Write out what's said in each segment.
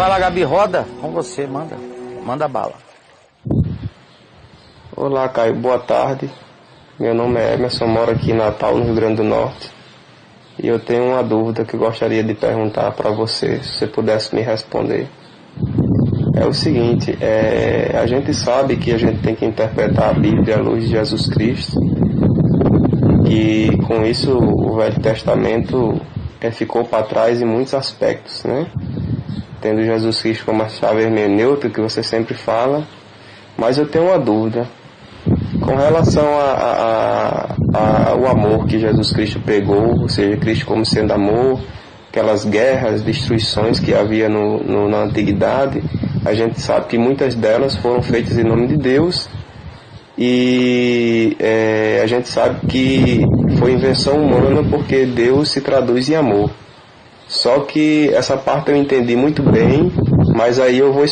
Vai lá, Gabi, roda com você, manda bala. Olá, Caio, boa tarde. Meu nome é Emerson, moro aqui em Natal, no Rio Grande do Norte. E eu tenho uma dúvida que eu gostaria de perguntar para você, se você pudesse me responder. É o seguinte, a gente sabe que a gente tem que interpretar a Bíblia à luz de Jesus Cristo, e com isso o Velho Testamento ficou para trás em muitos aspectos, né? Tendo Jesus Cristo como a chave hermenêutica que você sempre fala, mas eu tenho uma dúvida com relação ao amor que Jesus Cristo pregou, ou seja, Cristo como sendo amor, aquelas guerras, destruições que havia na antiguidade. A gente sabe que muitas delas foram feitas em nome de Deus, e a gente sabe que foi invenção humana porque Deus se traduz em amor. Só que essa parte eu entendi muito bem, mas aí eu vou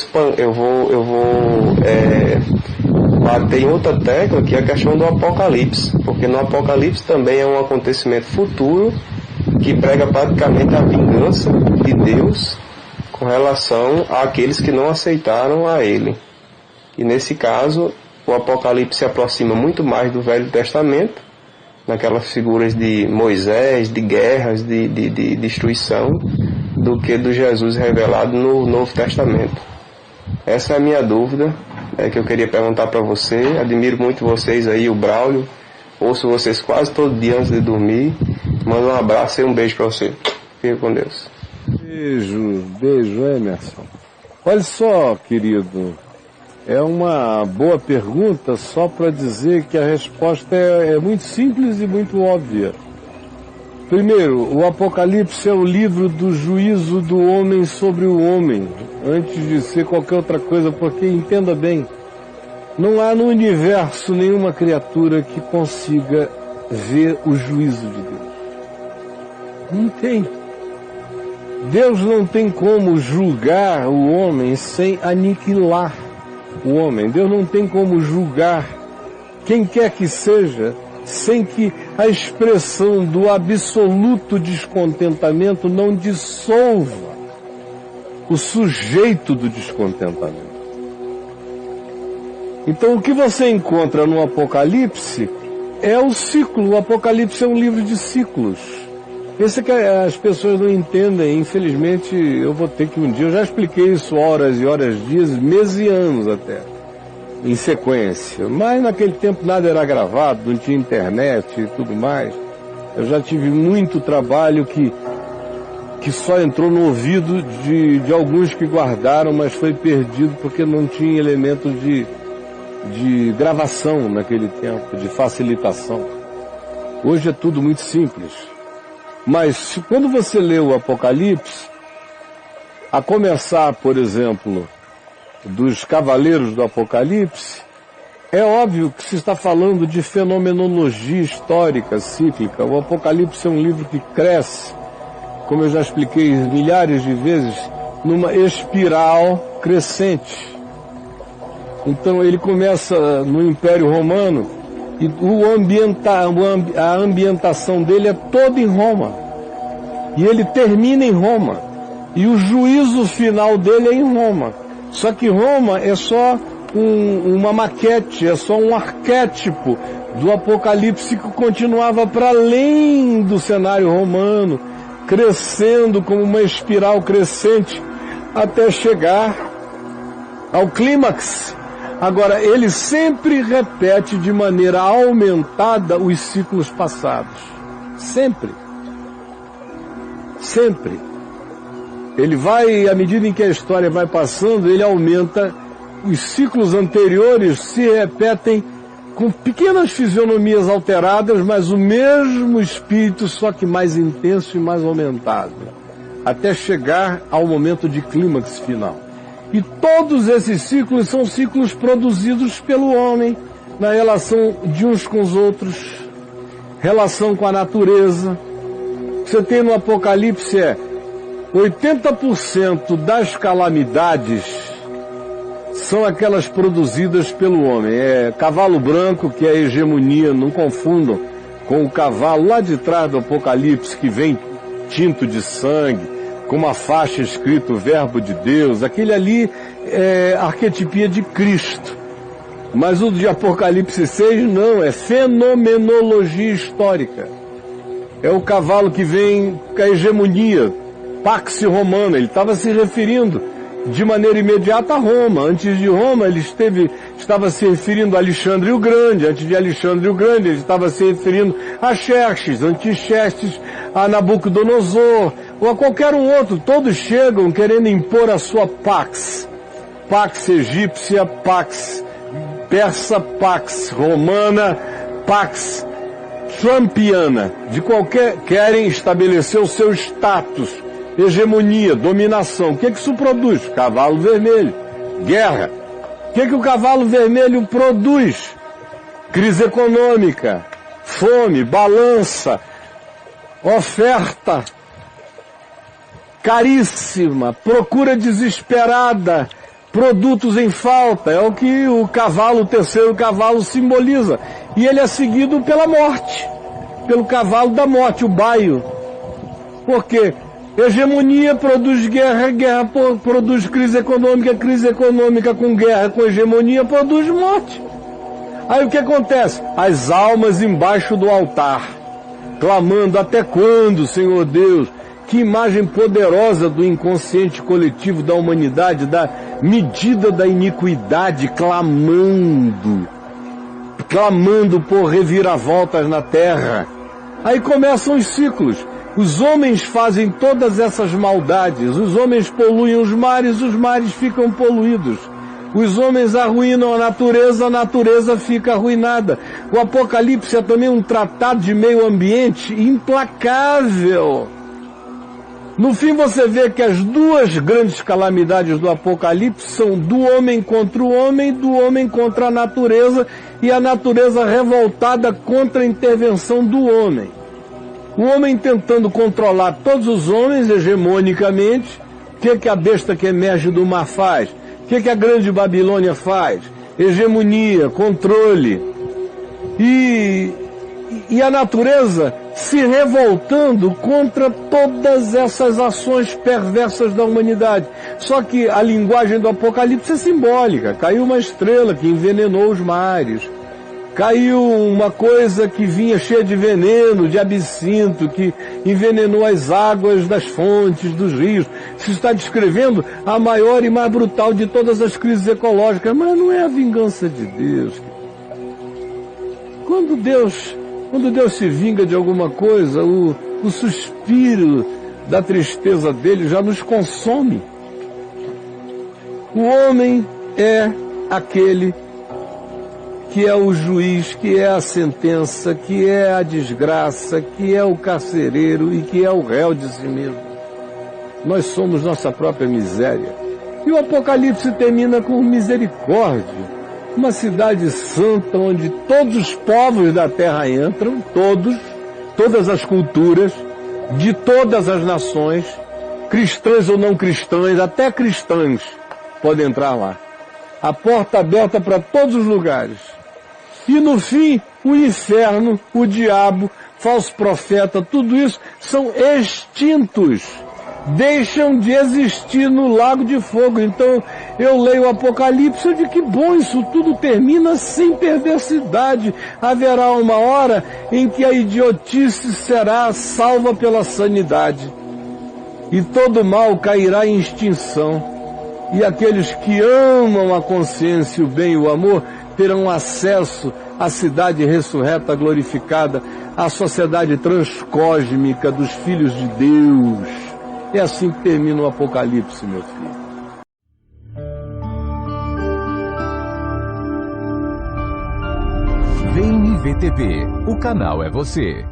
bater em outra tecla, que é a questão do Apocalipse, porque no Apocalipse também é um acontecimento futuro que prega praticamente a vingança de Deus com relação àqueles que não aceitaram a Ele. E nesse caso, o Apocalipse se aproxima muito mais do Velho Testamento, naquelas figuras de Moisés, de guerras, de destruição, do que do Jesus revelado no Novo Testamento. Essa é a minha dúvida, que eu queria perguntar para você. Admiro muito vocês aí, o Braulio, ouço vocês quase todo dia antes de dormir. Mando um abraço e um beijo para você. Fique com Deus. Beijo, Emerson. Olha só, querido, é uma boa pergunta, só para dizer que a resposta é muito simples e muito óbvia. Primeiro, o Apocalipse é o livro do juízo do homem sobre o homem, antes de ser qualquer outra coisa, porque, entenda bem, não há no universo nenhuma criatura que consiga ver o juízo de Deus. Não tem. Deus não tem como julgar o homem sem aniquilar o homem. Deus não tem como julgar quem quer que seja sem que a expressão do absoluto descontentamento não dissolva o sujeito do descontentamento. Então o que você encontra no Apocalipse é o ciclo. O Apocalipse é um livro de ciclos. Esse que as pessoas não entendem, infelizmente eu vou ter que um dia, eu já expliquei isso horas e horas, dias, meses e anos até, em sequência, mas naquele tempo nada era gravado, não tinha internet e tudo mais. Eu já tive muito trabalho que só entrou no ouvido de alguns que guardaram, mas foi perdido porque não tinha elemento de gravação naquele tempo, de facilitação. Hoje é tudo muito simples. Mas quando você lê o Apocalipse, a começar, por exemplo, dos cavaleiros do Apocalipse, é óbvio que se está falando de fenomenologia histórica, cíclica. O Apocalipse é um livro que cresce, como eu já expliquei milhares de vezes, numa espiral crescente. Então ele começa no Império Romano, e a ambientação dele é toda em Roma. E ele termina em Roma. E o juízo final dele é em Roma. Só que Roma é só uma maquete, é só um arquétipo do Apocalipse que continuava para além do cenário romano, crescendo como uma espiral crescente até chegar ao clímax. Agora, ele sempre repete de maneira aumentada os ciclos passados. Sempre. Sempre. Ele vai, à medida em que a história vai passando, ele aumenta. Os ciclos anteriores se repetem com pequenas fisionomias alteradas, mas o mesmo espírito, só que mais intenso e mais aumentado, até chegar ao momento de clímax final. E todos esses ciclos são ciclos produzidos pelo homem na relação de uns com os outros, relação com a natureza. Você tem no Apocalipse 80% das calamidades são aquelas produzidas pelo homem. Cavalo branco, que é a hegemonia, não confundam com o cavalo lá de trás do Apocalipse, que vem tinto de sangue, com uma faixa escrito Verbo de Deus, aquele ali é arquetipia de Cristo. Mas o de Apocalipse 6 não, é fenomenologia histórica. É o cavalo que vem com a hegemonia, Pax Romana. Ele estava se referindo de maneira imediata a Roma. Antes de Roma, ele estava se referindo a Alexandre o Grande. Antes de Alexandre o Grande, ele estava se referindo a Xerxes. Antes de Xerxes, a Nabucodonosor, ou a qualquer um outro. Todos chegam querendo impor a sua Pax. Pax egípcia, Pax persa, Pax romana, Pax trumpiana. Querem estabelecer o seu status, hegemonia, dominação. O que isso produz? Cavalo vermelho. Guerra. O que o cavalo vermelho produz? Crise econômica, fome, balança, oferta caríssima, procura desesperada, produtos em falta. É o que o terceiro cavalo simboliza. E ele é seguido pela morte, pelo cavalo da morte, o baio. Por quê? Hegemonia produz guerra, guerra produz crise econômica com guerra, com hegemonia produz morte. Aí o que acontece? As almas embaixo do altar, clamando: até quando, Senhor Deus? Que imagem poderosa do inconsciente coletivo da humanidade, da medida da iniquidade, clamando por reviravoltas na terra. Aí começam os ciclos. Os homens fazem todas essas maldades, os homens poluem os mares ficam poluídos. Os homens arruinam a natureza fica arruinada. O Apocalipse é também um tratado de meio ambiente implacável. No fim você vê que as duas grandes calamidades do Apocalipse são do homem contra o homem, do homem contra a natureza, e a natureza revoltada contra a intervenção do homem. O homem tentando controlar todos os homens hegemonicamente. O que a besta que emerge do mar faz? O que a grande Babilônia faz? Hegemonia, controle. E a natureza se revoltando contra todas essas ações perversas da humanidade. Só que a linguagem do Apocalipse é simbólica. Caiu uma estrela que envenenou os mares. Caiu uma coisa que vinha cheia de veneno, de absinto, que envenenou as águas das fontes, dos rios. Se está descrevendo a maior e mais brutal de todas as crises ecológicas. Mas não é a vingança de Deus. Quando Deus se vinga de alguma coisa, o suspiro da tristeza dele já nos consome. O homem é aquele que é o juiz, que é a sentença, que é a desgraça, que é o carcereiro e que é o réu de si mesmo. Nós somos nossa própria miséria. E o Apocalipse termina com misericórdia. Uma cidade santa onde todos os povos da terra entram, todas as culturas, de todas as nações, cristãs ou não cristãs, até cristãs podem entrar lá. A porta aberta para todos os lugares. E no fim, o inferno, o diabo, falso profeta, tudo isso são extintos. Deixam de existir no lago de fogo. Então eu leio o Apocalipse e digo: que bom, isso tudo termina sem perversidade. Haverá uma hora em que a idiotice será salva pela sanidade. E todo mal cairá em extinção. E aqueles que amam a consciência, o bem e o amor terão acesso à cidade ressurreta, glorificada, à sociedade transcósmica dos filhos de Deus. É assim que termina o Apocalipse, meu filho. Vem VTV, o canal é você.